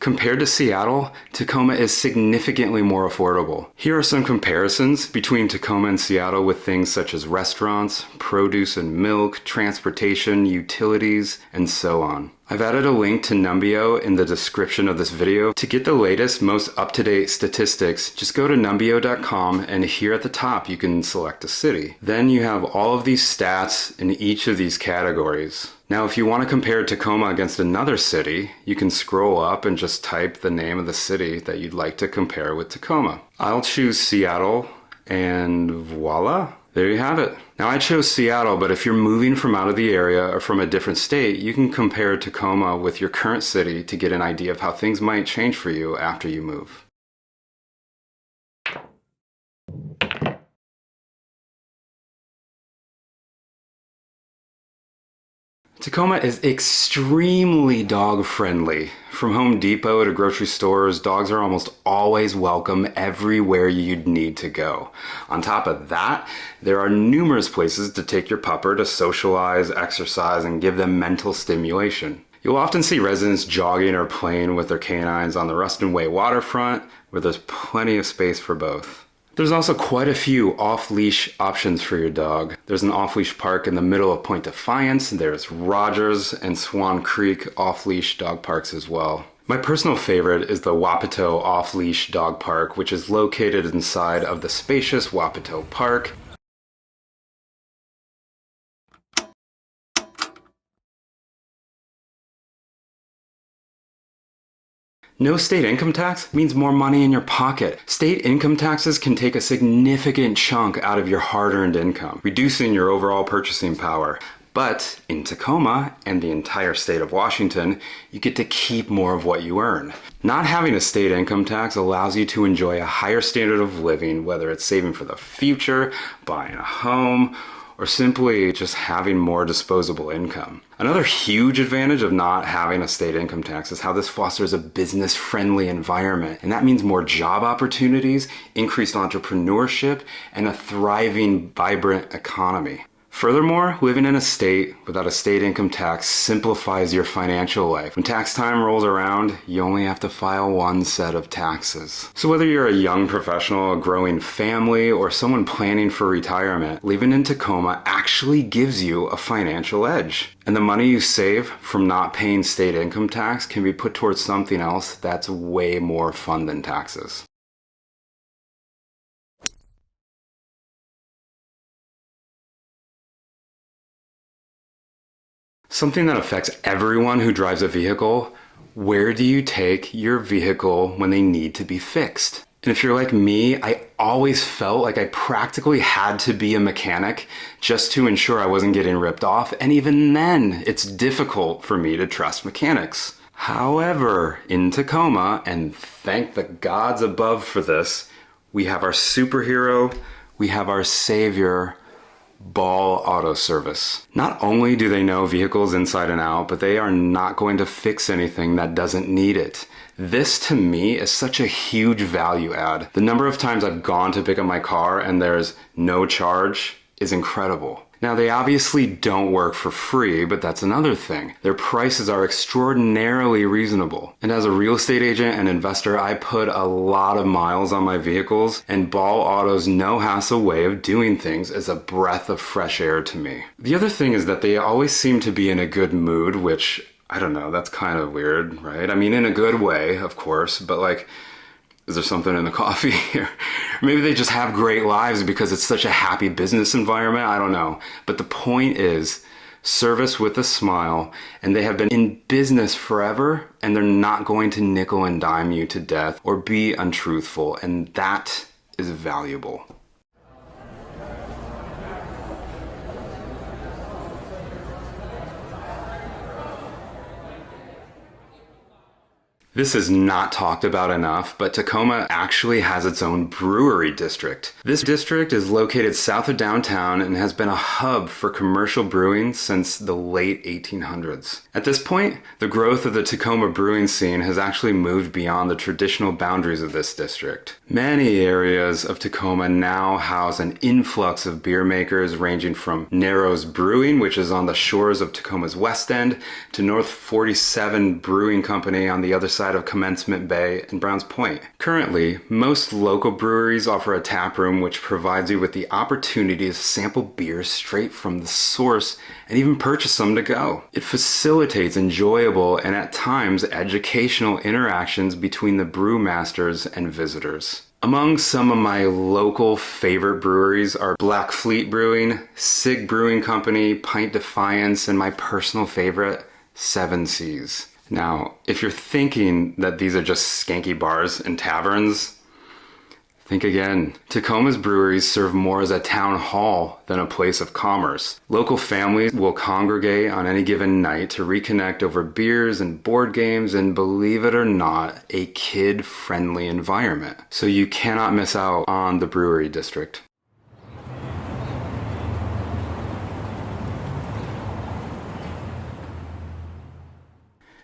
Compared to Seattle, Tacoma is significantly more affordable. Here are some comparisons between Tacoma and Seattle with things such as restaurants, produce and milk, transportation, utilities, and so on. I've added a link to Numbeo in the description of this video. To get the latest, most up-to-date statistics, just go to numbeo.com and here at the top you can select a city. Then you have all of these stats in each of these categories. Now if you want to compare Tacoma against another city, you can scroll up and just type the name of the city that you'd like to compare with Tacoma. I'll choose Seattle and voila! There you have it. Now I chose Seattle, but if you're moving from out of the area or from a different state, you can compare Tacoma with your current city to get an idea of how things might change for you after you move. Tacoma is extremely dog friendly. From Home Depot to grocery stores, dogs are almost always welcome everywhere you'd need to go. On top of that, there are numerous places to take your pupper to socialize, exercise, and give them mental stimulation. You'll often see residents jogging or playing with their canines on the Ruston Way waterfront, where there's plenty of space for both. There's also quite a few off-leash options for your dog. There's an off-leash park in the middle of Point Defiance. There's Rogers and Swan Creek off-leash dog parks as well. My personal favorite is the Wapato Off-Leash Dog Park, which is located inside of the spacious Wapato Park. No state income tax means more money in your pocket. State income taxes can take a significant chunk out of your hard-earned income, reducing your overall purchasing power. But in Tacoma and the entire state of Washington, you get to keep more of what you earn. Not having a state income tax allows you to enjoy a higher standard of living, whether it's saving for the future, buying a home, or simply just having more disposable income. Another huge advantage of not having a state income tax is how this fosters a business-friendly environment. And that means more job opportunities, increased entrepreneurship, and a thriving, vibrant economy. Furthermore, living in a state without a state income tax simplifies your financial life. When tax time rolls around, you only have to file one set of taxes. So whether you're a young professional, a growing family, or someone planning for retirement, living in Tacoma actually gives you a financial edge. And the money you save from not paying state income tax can be put towards something else that's way more fun than taxes. Something that affects everyone who drives a vehicle: where do you take your vehicle when they need to be fixed? And if you're like me, I always felt like I practically had to be a mechanic just to ensure I wasn't getting ripped off, and even then, it's difficult for me to trust mechanics. However, in Tacoma, and thank the gods above for this, we have our superhero, we have our savior, Ball Auto Service. Not only do they know vehicles inside and out, but they are not going to fix anything that doesn't need it. This to me is such a huge value add. The number of times I've gone to pick up my car and there's no charge is incredible. Now they obviously don't work for free, but that's another thing. Their prices are extraordinarily reasonable. And as a real estate agent and investor, I put a lot of miles on my vehicles, and Ball Auto's no hassle way of doing things is a breath of fresh air to me. The other thing is that they always seem to be in a good mood, which, I don't know, that's kind of weird, right? I mean, in a good way, of course, but like, is there something in the coffee here? Maybe they just have great lives because it's such a happy business environment. I don't know. But the point is, service with a smile, and they have been in business forever, and they're not going to nickel and dime you to death or be untruthful, and that is valuable. This is not talked about enough, but Tacoma actually has its own brewery district. This district is located south of downtown and has been a hub for commercial brewing since the late 1800s. At this point, the growth of the Tacoma brewing scene has actually moved beyond the traditional boundaries of this district. Many areas of Tacoma now house an influx of beer makers ranging from Narrows Brewing, which is on the shores of Tacoma's west end, to North 47 Brewing Company on the other side side of Commencement Bay and Browns Point. Currently, most local breweries offer a tap room which provides you with the opportunity to sample beers straight from the source and even purchase some to go. It facilitates enjoyable and at times educational interactions between the brewmasters and visitors. Among some of my local favorite breweries are Black Fleet Brewing, Sig Brewing Company, Pint Defiance, and my personal favorite, Seven Seas. Now, if you're thinking that these are just skanky bars and taverns, think again. Tacoma's breweries serve more as a town hall than a place of commerce. Local families will congregate on any given night to reconnect over beers and board games, and believe it or not, a kid-friendly environment. So you cannot miss out on the brewery district.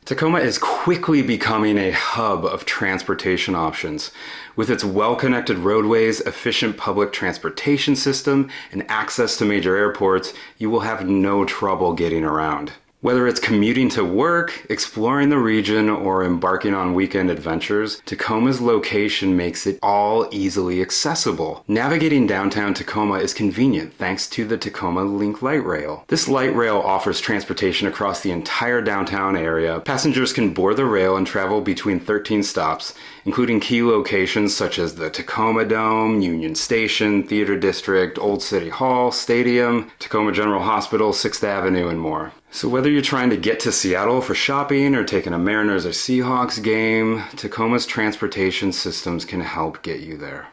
Tacoma is quickly becoming a hub of transportation options. With its well-connected roadways, efficient public transportation system, and access to major airports, you will have no trouble getting around. Whether it's commuting to work, exploring the region, or embarking on weekend adventures, Tacoma's location makes it all easily accessible. Navigating downtown Tacoma is convenient thanks to the Tacoma Link Light Rail. This light rail offers transportation across the entire downtown area. Passengers can board the rail and travel between 13 stops, including key locations such as the Tacoma Dome, Union Station, Theater District, Old City Hall, Stadium, Tacoma General Hospital, 6th Avenue, and more. So whether you're trying to get to Seattle for shopping or taking a Mariners or Seahawks game, Tacoma's transportation systems can help get you there.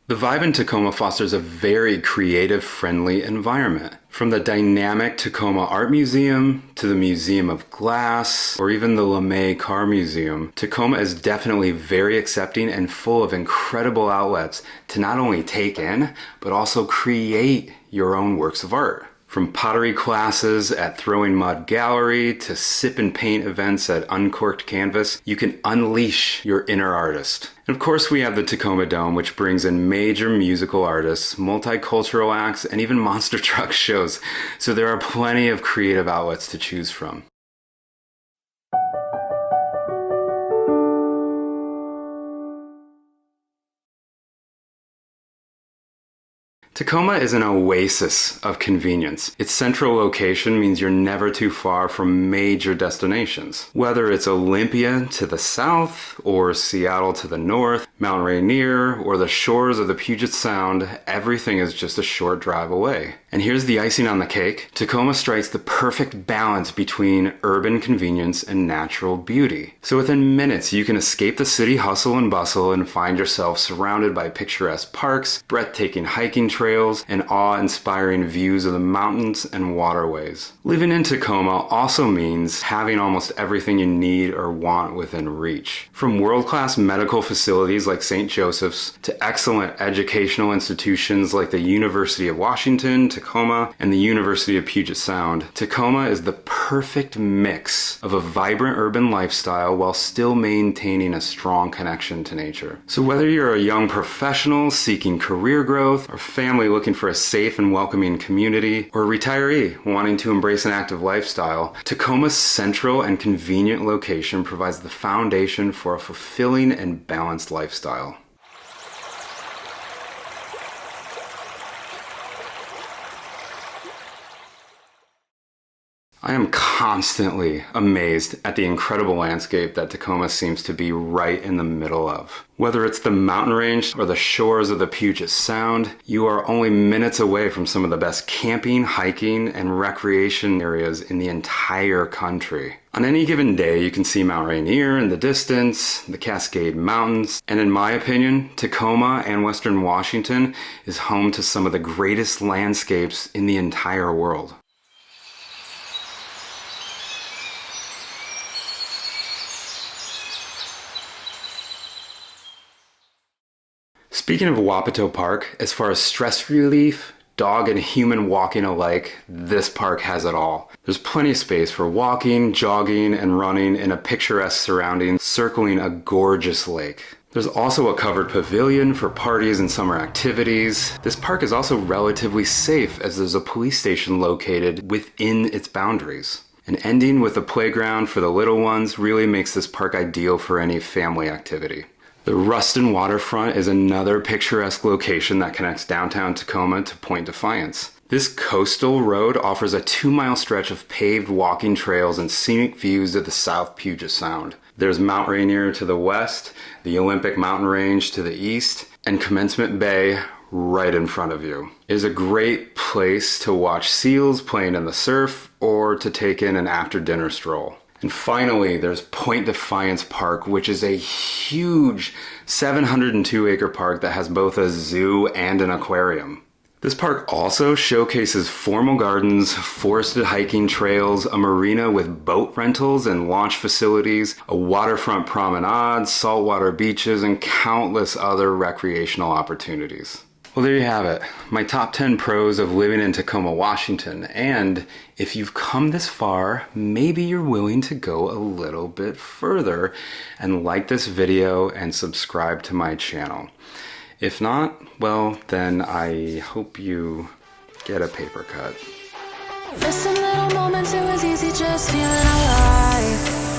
The vibe in Tacoma fosters a very creative, friendly environment. From the dynamic Tacoma Art Museum to the Museum of Glass or even the LeMay Car Museum, Tacoma is definitely very accepting and full of incredible outlets to not only take in, but also create your own works of art. From pottery classes at Throwing Mud Gallery to sip and paint events at Uncorked Canvas, you can unleash your inner artist. And of course we have the Tacoma Dome, which brings in major musical artists, multicultural acts, and even monster truck shows. So there are plenty of creative outlets to choose from. Tacoma is an oasis of convenience. Its central location means you're never too far from major destinations. Whether it's Olympia to the south, or Seattle to the north, Mount Rainier, or the shores of the Puget Sound, everything is just a short drive away. And here's the icing on the cake. Tacoma strikes the perfect balance between urban convenience and natural beauty. So within minutes, you can escape the city hustle and bustle and find yourself surrounded by picturesque parks, breathtaking hiking trails, and awe-inspiring views of the mountains and waterways. Living in Tacoma also means having almost everything you need or want within reach. From world-class medical facilities like St. Joseph's to excellent educational institutions like the University of Washington, Tacoma, and the University of Puget Sound, Tacoma is the perfect mix of a vibrant urban lifestyle while still maintaining a strong connection to nature. So whether you're a young professional seeking career growth, or family looking for a safe and welcoming community, or a retiree wanting to embrace an active lifestyle, Tacoma's central and convenient location provides the foundation for a fulfilling and balanced lifestyle. I am constantly amazed at the incredible landscape that Tacoma seems to be right in the middle of. Whether it's the mountain range or the shores of the Puget Sound, you are only minutes away from some of the best camping, hiking, and recreation areas in the entire country. On any given day, you can see Mount Rainier in the distance, the Cascade Mountains, and in my opinion, Tacoma and Western Washington is home to some of the greatest landscapes in the entire world. Speaking of Wapato Park, as far as stress relief, dog and human walking alike, this park has it all. There's plenty of space for walking, jogging, and running in a picturesque surrounding circling a gorgeous lake. There's also a covered pavilion for parties and summer activities. This park is also relatively safe as there's a police station located within its boundaries. And ending with a playground for the little ones really makes this park ideal for any family activity. The Ruston Waterfront is another picturesque location that connects downtown Tacoma to Point Defiance. This coastal road offers a 2-mile stretch of paved walking trails and scenic views of the South Puget Sound. There's Mount Rainier to the west, the Olympic Mountain Range to the east, and Commencement Bay right in front of you. It is a great place to watch seals playing in the surf or to take in an after-dinner stroll. And finally, there's Point Defiance Park, which is a huge 702-acre park that has both a zoo and an aquarium. This park also showcases formal gardens, forested hiking trails, a marina with boat rentals and launch facilities, a waterfront promenade, saltwater beaches, and countless other recreational opportunities. Well, there you have it, my top 10 pros of living in Tacoma, Washington. And if you've come this far, maybe you're willing to go a little bit further and like this video and subscribe to my channel. If not, well, then I hope you get a paper cut. Missing little moments, it was easy just feeling alive.